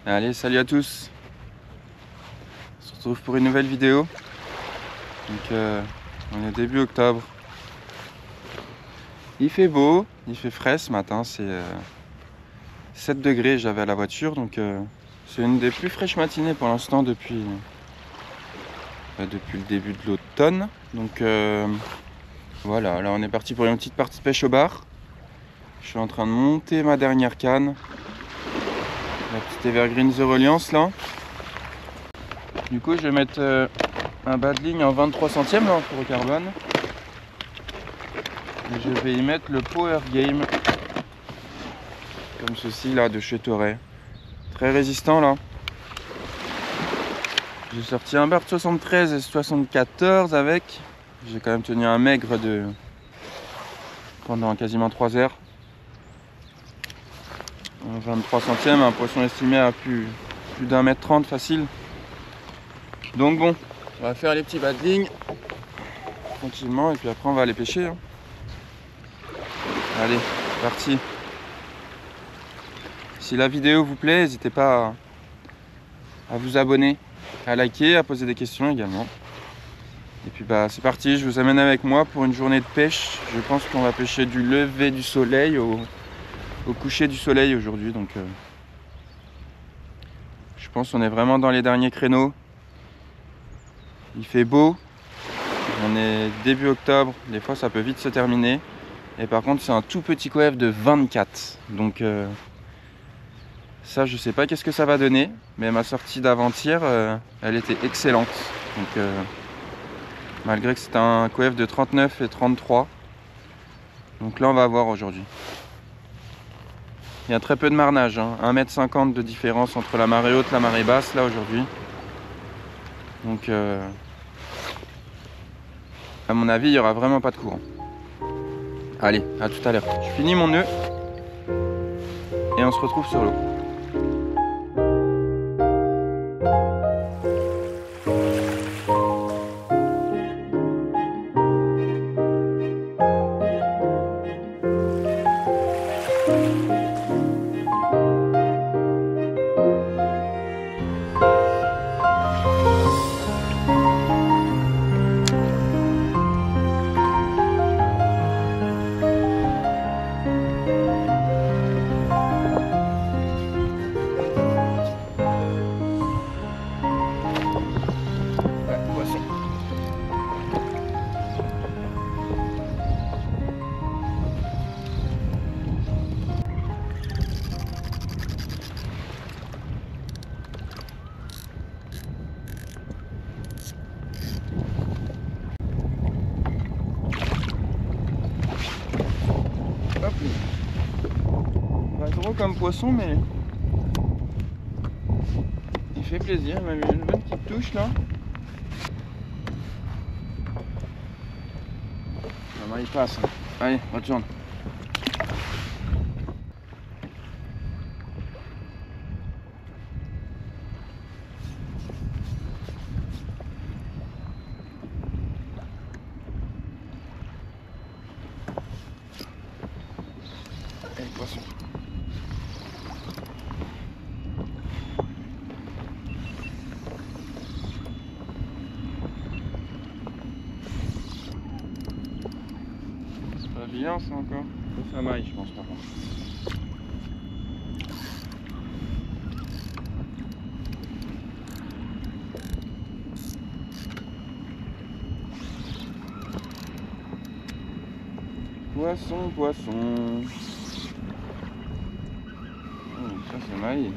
Allez, salut à tous. On se retrouve pour une nouvelle vidéo. Donc on est début octobre. Il fait beau, il fait frais ce matin, c'est 7 degrés j'avais à la voiture, donc c'est une des plus fraîches matinées pour l'instant depuis le début de l'automne. Donc voilà, là on est parti pour une petite partie de pêche au bar. Je suis en train de monter ma dernière canne. La petite Evergreen The Reliance là. Du coup je vais mettre un bas de ligne en 23 centièmes là, pour le carbone. Et je vais y mettre le Power Game. Comme ceci là de chez Toray. Très résistant là. J'ai sorti un bar de 73 et 74 avec. J'ai quand même tenu un maigre pendant quasiment 3 heures. 23 centièmes, un poisson estimé à plus d'1,30 m facile. Donc bon, on va faire les petits bas de ligne tranquillement et puis après on va aller pêcher. Allez, c'est parti. Si la vidéo vous plaît, n'hésitez pas à vous abonner, à liker, à poser des questions également. Et puis bah c'est parti, je vous amène avec moi pour une journée de pêche. Je pense qu'on va pêcher du lever du soleil au coucher du soleil aujourd'hui, donc je pense qu'on est vraiment dans les derniers créneaux. Il fait beau, on est début octobre, des fois ça peut vite se terminer. Et par contre c'est un tout petit coef de 24, donc ça je sais pas qu'est-ce que ça va donner, mais ma sortie d'avant-hier elle était excellente. Donc malgré que c'était un coef de 39 et 33, donc là on va voir aujourd'hui. Il y a très peu de marnage, hein. 1,50 m de différence entre la marée haute et la marée basse là aujourd'hui. Donc à mon avis il n'y aura vraiment pas de courant. Allez, à tout à l'heure. Je finis mon nœud et on se retrouve sur l'eau. Pas gros comme poisson, mais il fait plaisir. Il m'a mis une bonne petite touche là. Maman il passe. Allez, retourne. Allez, poisson. C'est pas vilain ça encore. Ça maille je pense par contre. Poisson, poisson. Oh, ça c'est maille.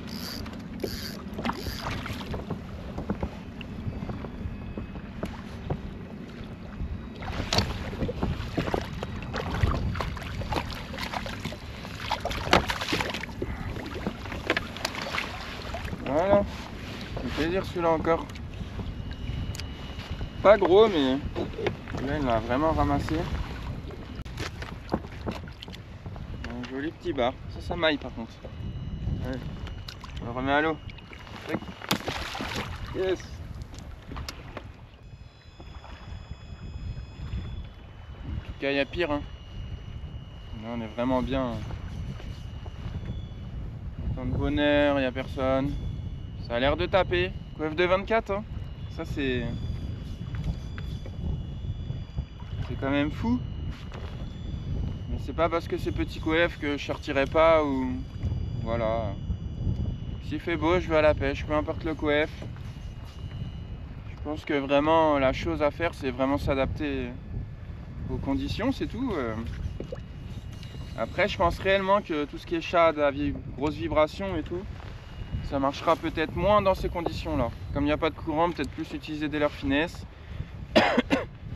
Voilà, ça fait plaisir celui-là encore. Pas gros, mais là il l'a vraiment ramassé. Un joli petit bar. Ça maille par contre. Allez, on le remet à l'eau. Yes. En tout cas, il y a pire. Hein. Là, on est vraiment bien. Tant de bonheur, il n'y a personne. Ça a l'air de taper. Coef de 24, hein. Ça c'est quand même fou. Mais c'est pas parce que c'est petit coef que je sortirai pas ou... Voilà. S'il fait beau, je vais à la pêche, peu importe le coef. Je pense que vraiment la chose à faire, c'est vraiment s'adapter aux conditions, c'est tout. Après, je pense réellement que tout ce qui est shad à grosse vibration et tout, ça marchera peut-être moins dans ces conditions-là. Comme il n'y a pas de courant, peut-être plus utiliser des leurres finesse.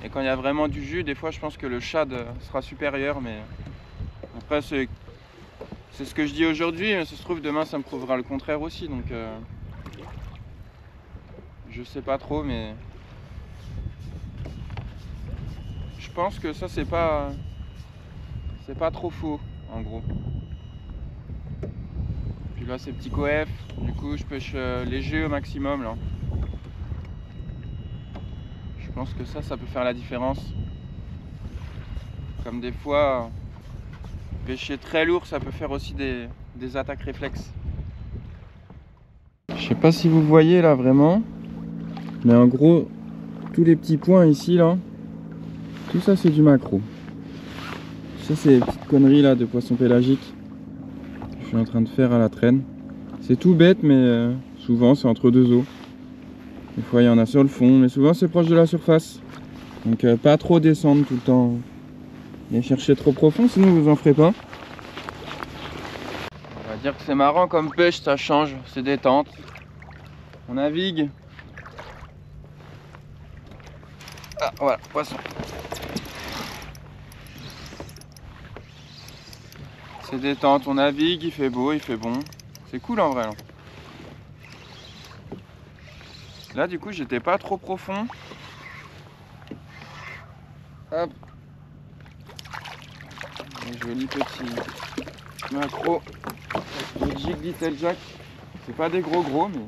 Et quand il y a vraiment du jus, des fois, je pense que le shad sera supérieur. Mais après, c'est ce que je dis aujourd'hui. Mais ça se trouve, demain, ça me prouvera le contraire aussi. Donc, je sais pas trop, mais je pense que ça, c'est pas trop faux, en gros. Puis là, c'est petit coef. Du coup, je pêche léger au maximum, là. Je pense que ça peut faire la différence. Comme des fois, pêcher très lourd, ça peut faire aussi des attaques réflexes. Je sais pas si vous voyez là vraiment, mais en gros, tous les petits points ici là, tout ça c'est du maquereau. Ça c'est les petites conneries là de poissons pélagiques que je suis en train de faire à la traîne. C'est tout bête, mais souvent c'est entre deux eaux. Des fois il y en a sur le fond, mais souvent c'est proche de la surface. Donc pas trop descendre tout le temps et chercher trop profond, sinon vous en ferez pas. On va dire que c'est marrant comme pêche, ça change, c'est détente. On navigue. Ah voilà, poisson. C'est détente, on navigue, il fait beau, il fait bon. C'est cool en vrai. Là du coup j'étais pas trop profond. Hop. Un joli petit maquereau de Jig Little Jack. C'est pas des gros mais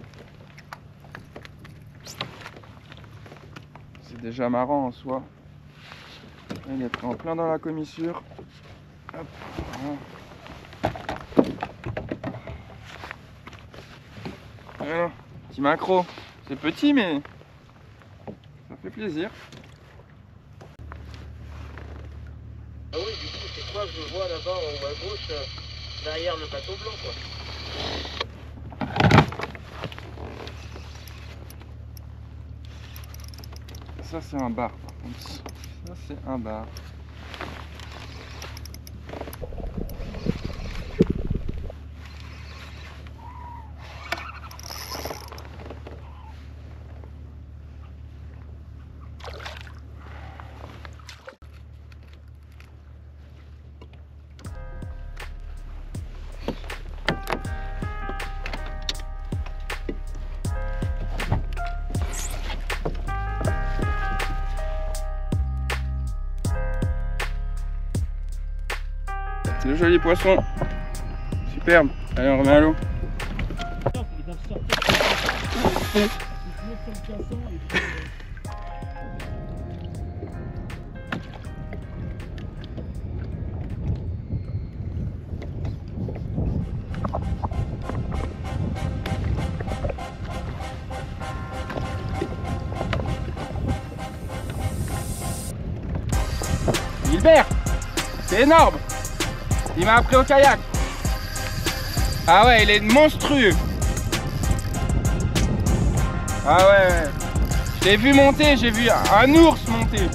c'est déjà marrant en soi. Il est pris en plein dans la commissure. Hop. Voilà. Petit maquereau. C'est petit mais ça fait plaisir. Ah oui, du coup, c'est quoi que je vois là-bas en haut à gauche, derrière le bateau blanc, quoi. Ça, c'est un bar, par contre. Ça, c'est un bar. Le joli poisson, superbe. Allez, on remet à l'eau. Gilbert, c'est énorme. Il m'a appris au kayak. Ah ouais, il est monstrueux. Ah ouais. Je l'ai vu monter, j'ai vu un ours monter.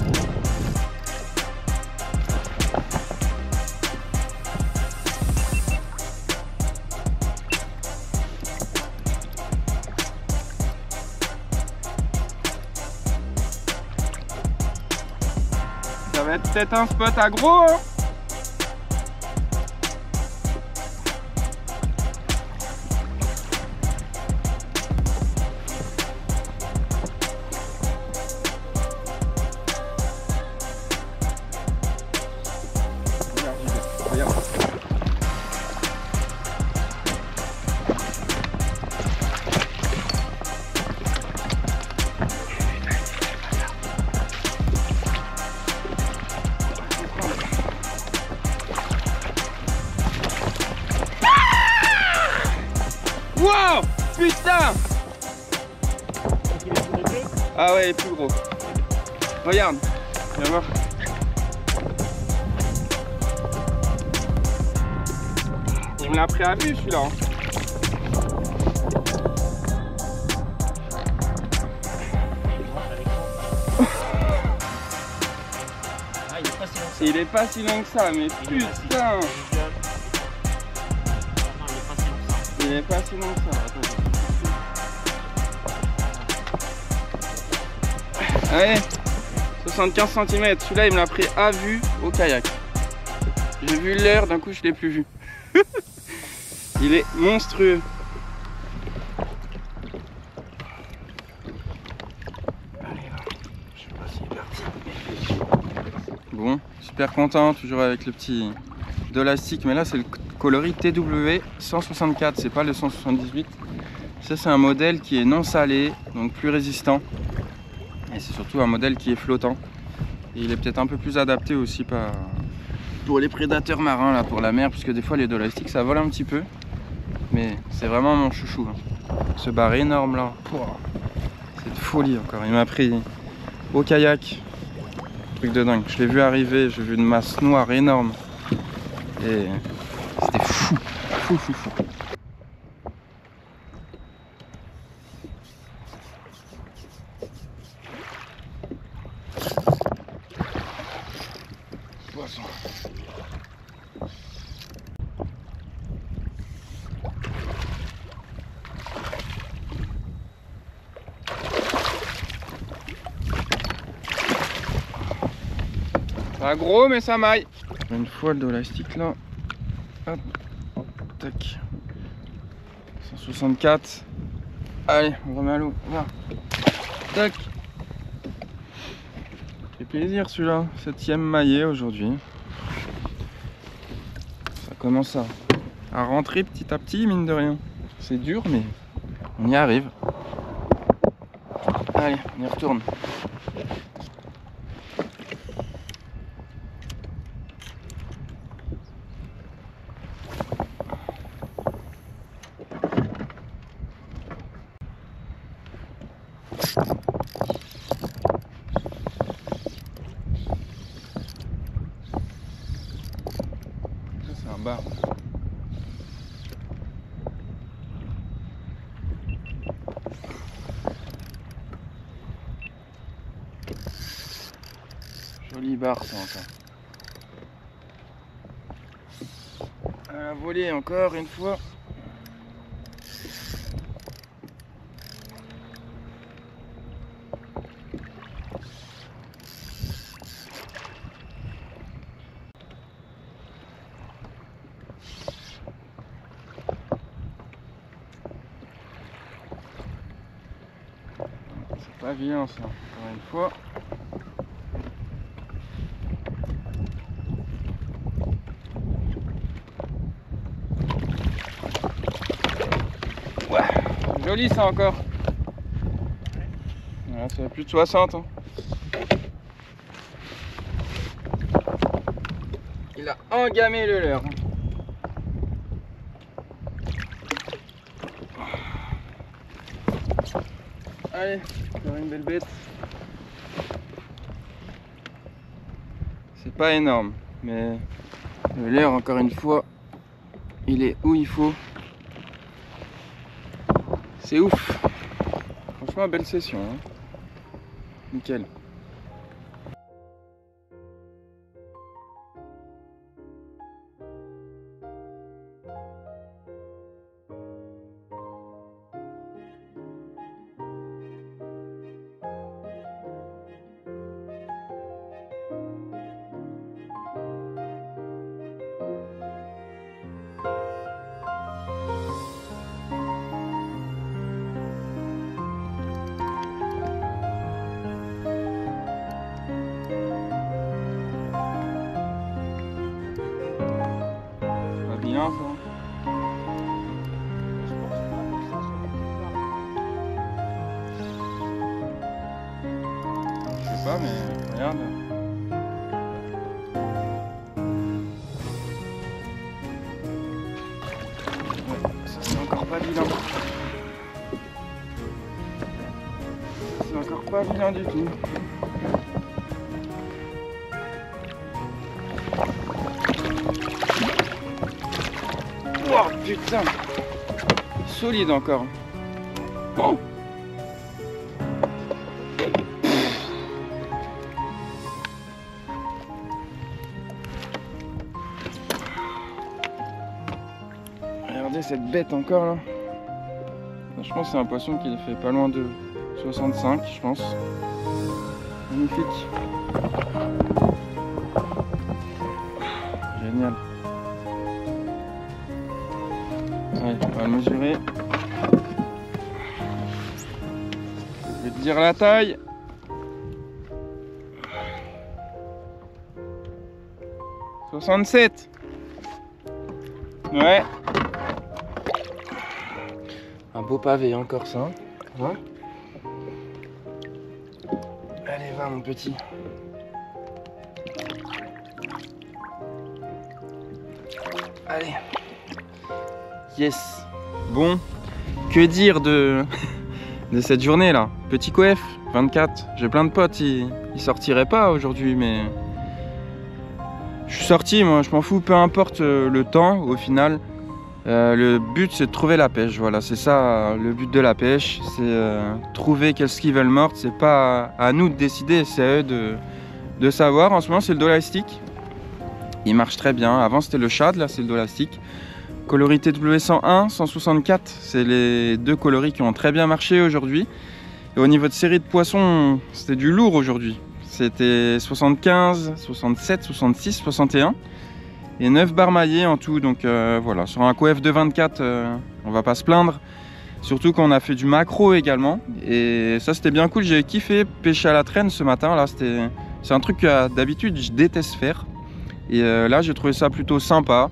Ça va être peut-être un spot aggro, hein. Wow! Putain! qu'il est plus léger. Ah ouais, il est plus gros. Regarde, viens voir. Il me l'a pris à vue celui-là. Hein. Il est pas si long que ça, mais putain! Il est pas si long que ça. Attends. Allez, 75 cm. Celui-là, il me l'a pris à vue au kayak. J'ai vu l'heure, d'un coup, je l'ai plus vu. Il est monstrueux. Bon, super content, toujours avec le petit Dolastic, mais là c'est le coloris TW 164, c'est pas le 178. Ça c'est un modèle qui est non salé, donc plus résistant. Et c'est surtout un modèle qui est flottant. Et il est peut-être un peu plus adapté aussi pour les prédateurs marins, là, pour la mer, puisque des fois les Dolastics ça vole un petit peu. Mais c'est vraiment mon chouchou. Hein. Ce bar énorme là, c'est de folie encore. Il m'a pris au kayak. Truc de dingue, je l'ai vu arriver, j'ai vu une masse noire énorme et c'était fou. Poisson. Pas gros mais ça maille. Une fois le Dolastic là. Hop. Tac. 164. Allez, on remet à l'eau. Voilà. Tac. Fait plaisir celui-là. 7e maillet aujourd'hui. Ça commence à rentrer petit à petit, mine de rien. C'est dur mais on y arrive. Allez, on y retourne. C'est un bar. Joli bar ça encore. À la volée encore une fois. C'est pas violent ça, encore une fois. Ouais, joli ça encore. Voilà, ça fait plus de 60. Hein. Il a engamé le leurre. Allez, encore une belle bête. C'est pas énorme, mais le leurre, encore une fois, il est où il faut. C'est ouf. Franchement, belle session. Hein. Nickel. Bien ça. Je sais pas mais regarde. Ouais, ça c'est encore pas évident. encore pas bien du tout. Oh putain, solide encore. Oh. Regardez cette bête encore là. Je pense que c'est un poisson qui fait pas loin de 65, je pense. Magnifique. Génial. Allez, on va le mesurer. Je vais te dire la taille. « 67 ». Ouais. Un beau pavé encore ça. Hein, allez, va mon petit. Allez. Yes. Bon, que dire de cette journée là. Petit coef, 24. J'ai plein de potes, ils sortiraient pas aujourd'hui, mais je suis sorti, moi je m'en fous, peu importe le temps au final. Le but c'est de trouver la pêche, voilà, c'est ça le but de la pêche, c'est trouver quelle skivelle morte. C'est pas à nous de décider, c'est à eux de savoir. En ce moment c'est le dolastique, il marche très bien. Avant c'était le shad, là c'est le dolastique. Coloris TW101, 164, c'est les deux coloris qui ont très bien marché aujourd'hui. Et au niveau de série de poissons, c'était du lourd aujourd'hui. C'était 75, 67, 66, 61 et 9 barres maillées en tout. Donc voilà, sur un coef de 24, on va pas se plaindre. Surtout qu'on a fait du maquereau également. Et ça c'était bien cool, j'ai kiffé pêcher à la traîne ce matin. Là, c'est un truc que d'habitude je déteste faire. Et là j'ai trouvé ça plutôt sympa.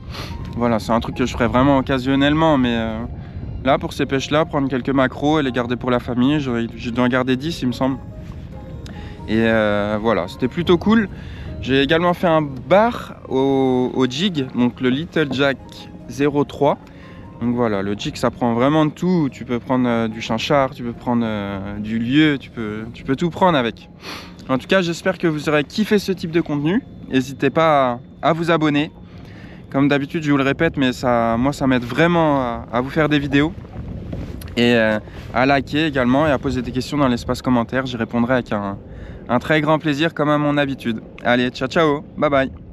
Voilà, c'est un truc que je ferais vraiment occasionnellement, mais là pour ces pêches là, prendre quelques maquereaux et les garder pour la famille, je dois en garder 10 il me semble. Et voilà, c'était plutôt cool. J'ai également fait un bar au jig, donc le Little Jack 03. Donc voilà, le jig ça prend vraiment de tout. Tu peux prendre du chinchard, tu peux prendre du lieu, tu peux tout prendre avec. En tout cas, j'espère que vous aurez kiffé ce type de contenu. N'hésitez pas à vous abonner. Comme d'habitude, je vous le répète, mais moi ça m'aide vraiment à vous faire des vidéos. Et à liker également et à poser des questions dans l'espace commentaire. J'y répondrai avec un très grand plaisir comme à mon habitude. Allez, ciao ciao, bye bye.